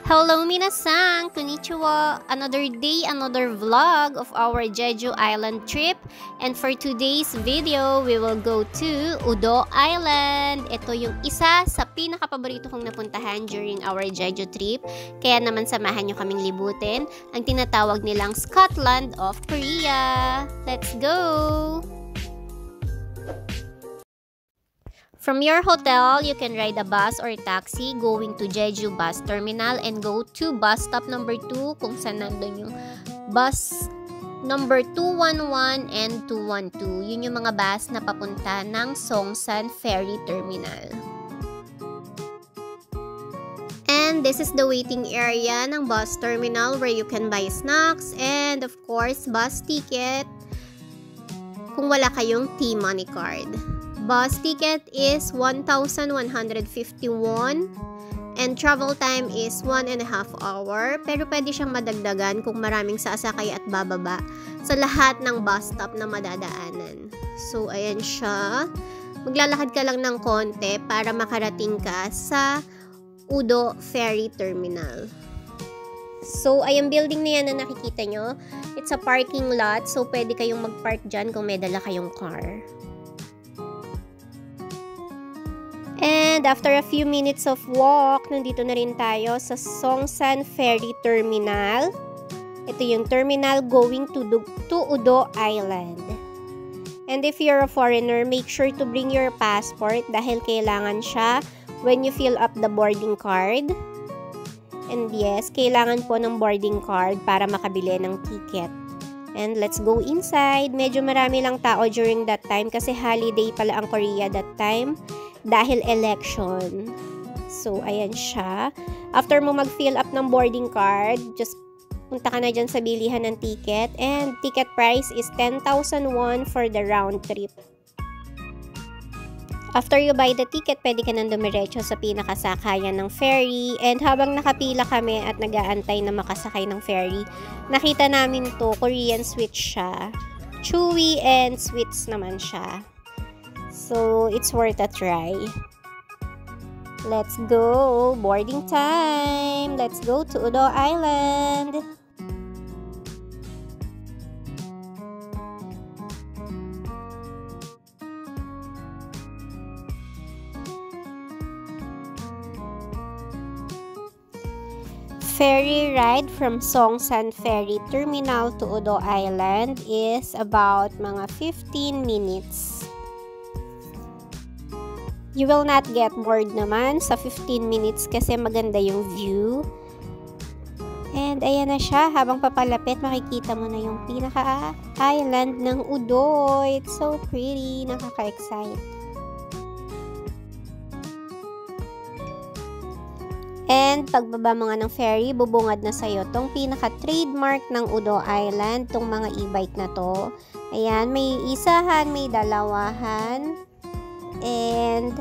Hello minasan! Konnichiwa! Another day, another vlog of our Jeju Island trip. And for today's video, we will go to Udo Island. Ito yung isa sa pinakapaborito kong napuntahan during our Jeju trip. Kaya naman samahan nyo kaming libutin ang tinatawag nilang Scotland of Korea. Let's go! From your hotel, you can ride a bus or taxi going to Jeju Bus Terminal and go to bus stop number 2 kung saan nandun yung bus number 211 and 212. Yun yung mga bus na papunta ng Songsan Ferry Terminal. And this is the waiting area ng bus terminal where you can buy snacks and of course bus ticket kung wala kayong T-Money card. Bus ticket is 1,151 and travel time is 1.5 hour pero pwede siyang madagdagan kung maraming sasakay at bababa sa lahat ng bus stop na madadaanan. So ayan siya. Maglalakad ka lang ng konti para makarating ka sa Udo Ferry Terminal. So ayang building na yan na nakikita nyo, it's a parking lot so pwede kayong mag-park dyan kung may dala kayong car. And after a few minutes of walk, nandito na rin tayo sa Songsan Ferry Terminal. Ito yung terminal going to Udo Island. And if you're a foreigner, make sure to bring your passport dahil kailangan siya when you fill up the boarding card. And yes, kailangan po ng boarding card para makabili ng ticket. And let's go inside. Medyo marami lang tao during that time kasi holiday pala ang Korea that time. Dahil election. So, ayan siya. After mo mag-fill up ng boarding card, just punta ka na dyan sa bilihan ng ticket. And ticket price is 10,000 won for the round trip. After you buy the ticket, pwede ka nang dumiretso sa pinakasakayan ng ferry. And habang nakapila kami at nag-aantay na makasakay ng ferry, nakita namin to, Korean sweet siya. Chewy and sweets naman siya. So, it's worth a try. Let's go! Boarding time! Let's go to Udo Island! Ferry ride from Songsan Ferry Terminal to Udo Island is about mga 15 minutes. You will not get bored naman sa 15 minutes kasi maganda yung view. And ayan na siya. Habang papalapit, makikita mo na yung pinaka-island ng Udo. It's so pretty. Nakaka-excite. And pagbaba mo nga ng ferry, bubungad na sa'yo tong pinaka-trademark ng Udo Island, tong mga e-bike na to. Ayan, may isahan, may dalawahan. And,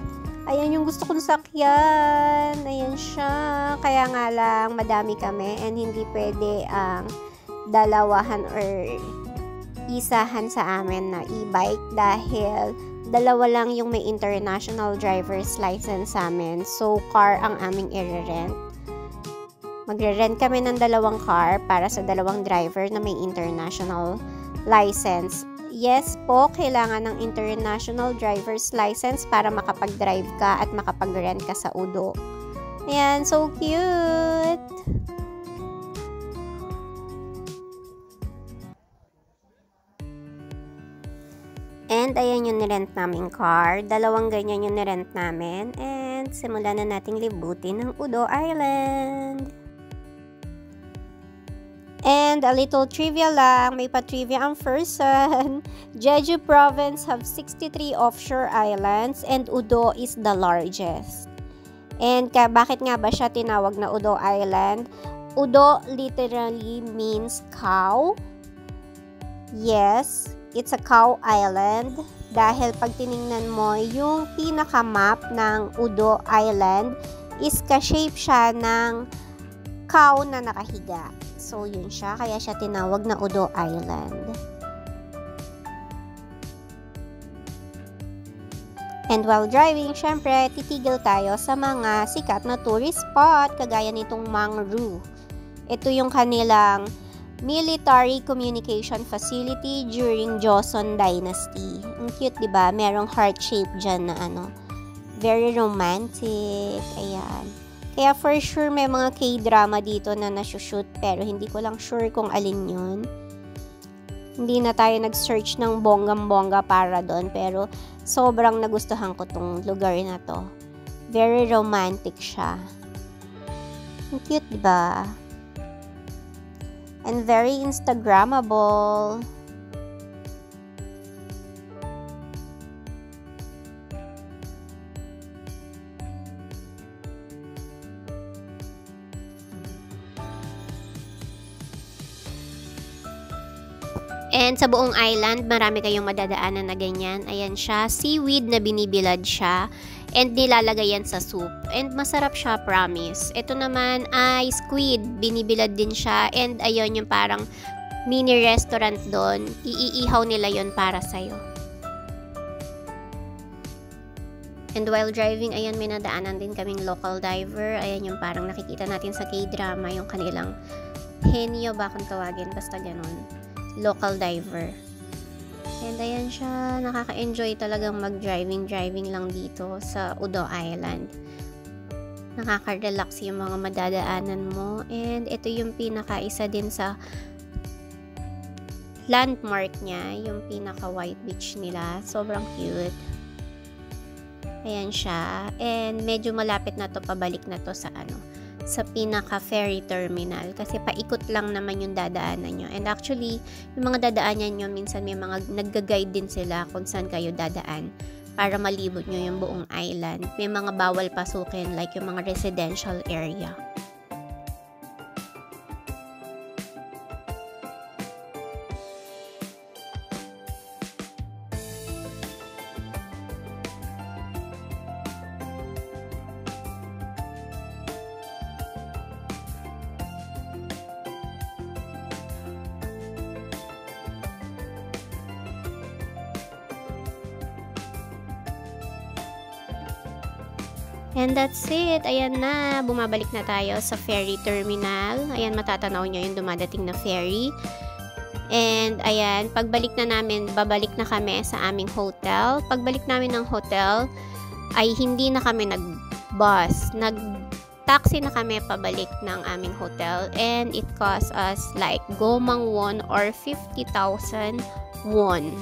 ayan yung gusto kong sakyan. Ayan siya. Kaya nga lang, madami kami. And hindi pwede ang dalawahan or isahan sa amin na e-bike. Dahil, dalawa lang yung may international driver's license sa amin. So, car ang aming i-rent. Magre-rent kami ng dalawang car para sa dalawang driver na may international license. Yes po, kailangan ng international driver's license para makapag-drive ka at makapag-rent ka sa Udo. Ayan, so cute! And ayan yung nirent naming car. Dalawang ganyan yung nirent namin. And simulan na nating libutin ng Udo Island. And a little trivia lang, may pa-trivia ang person. Jeju province have 63 offshore islands and Udo is the largest. And bakit nga ba siya tinawag na Udo Island? Udo literally means cow. Yes, it's a cow island. Dahil pag tiningnan mo, yung pinaka-map ng Udo Island is ka-shape siya ng cow na nakahiga. So, yun siya. Kaya siya tinawag na Udo Island. And while driving, syempre, titigil tayo sa mga sikat na tourist spot, kagaya nitong Mangru. Ito yung kanilang military communication facility during Joseon Dynasty. Ang cute, diba? Merong heart shape dyan na ano. Very romantic. Ayan. Kaya for sure, may mga K-drama dito na nasushoot, pero hindi ko lang sure kung alin yun. Hindi na tayo nag-search ng bonggang-bongga para doon, pero sobrang nagustuhan ko tong lugar na to. Very romantic siya. Ang cute, diba? And very Instagrammable. And sa buong island, marami kayong madadaanan na ganyan. Ayan siya, seaweed na binibilad siya. And nilalagay yan sa soup. And masarap siya, promise. Ito naman ay squid. Binibilad din siya. And ayun yung parang mini restaurant doon. Iiihaw nila yon para sa'yo. And while driving, ayan, may nadaanan din kaming local diver. Ayan yung parang nakikita natin sa K-drama. Yung kanilang henyo ba kung tawagin. Basta ganun. Local diver. And ayan siya, nakaka-enjoy talagang mag-driving lang dito sa Udo Island. Nakaka-relax yung mga madadaanan mo. And ito yung pinaka-isa din sa landmark niya, yung pinaka-white beach nila. Sobrang cute. Ayan siya. And medyo malapit na to, pabalik na to sa ano, sa pinaka-ferry terminal. Kasi paikot lang naman yung dadaanan nyo. And actually, yung mga dadaanan nyo, minsan may mga nagga-guide din sila kung saan kayo dadaan para malibot nyo yung buong island. May mga bawal pasukin like yung mga residential area. And that's it. Ayan na. Bumabalik na tayo sa ferry terminal. Ayan, matatanaw nyo yung dumadating na ferry. And ayan, pagbalik na namin, babalik na kami sa aming hotel. Pagbalik namin ng hotel, ay hindi na kami nag-bus. Nag-taxi na kami pabalik ng aming hotel. And it cost us like Gomang won or 50,000 won.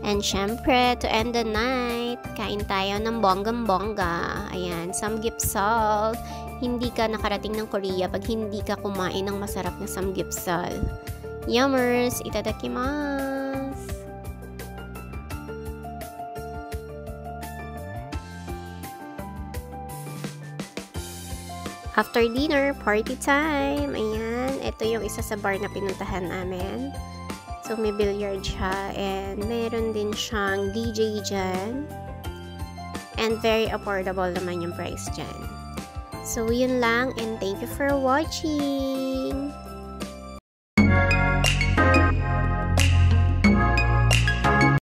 And syempre, to end the night, kain tayo ng bonggam-bongga. Ayan, samgyeopsal. Hindi ka nakarating ng Korea pag hindi ka kumain ng masarap na samgyeopsal. Yummers! Itadakimasu! After dinner, party time! Ayan, ito yung isa sa bar na pinuntahan namin. So, may billiard siya and meron din siyang DJ dyan. And very affordable naman yung price dyan. So, yun lang and thank you for watching!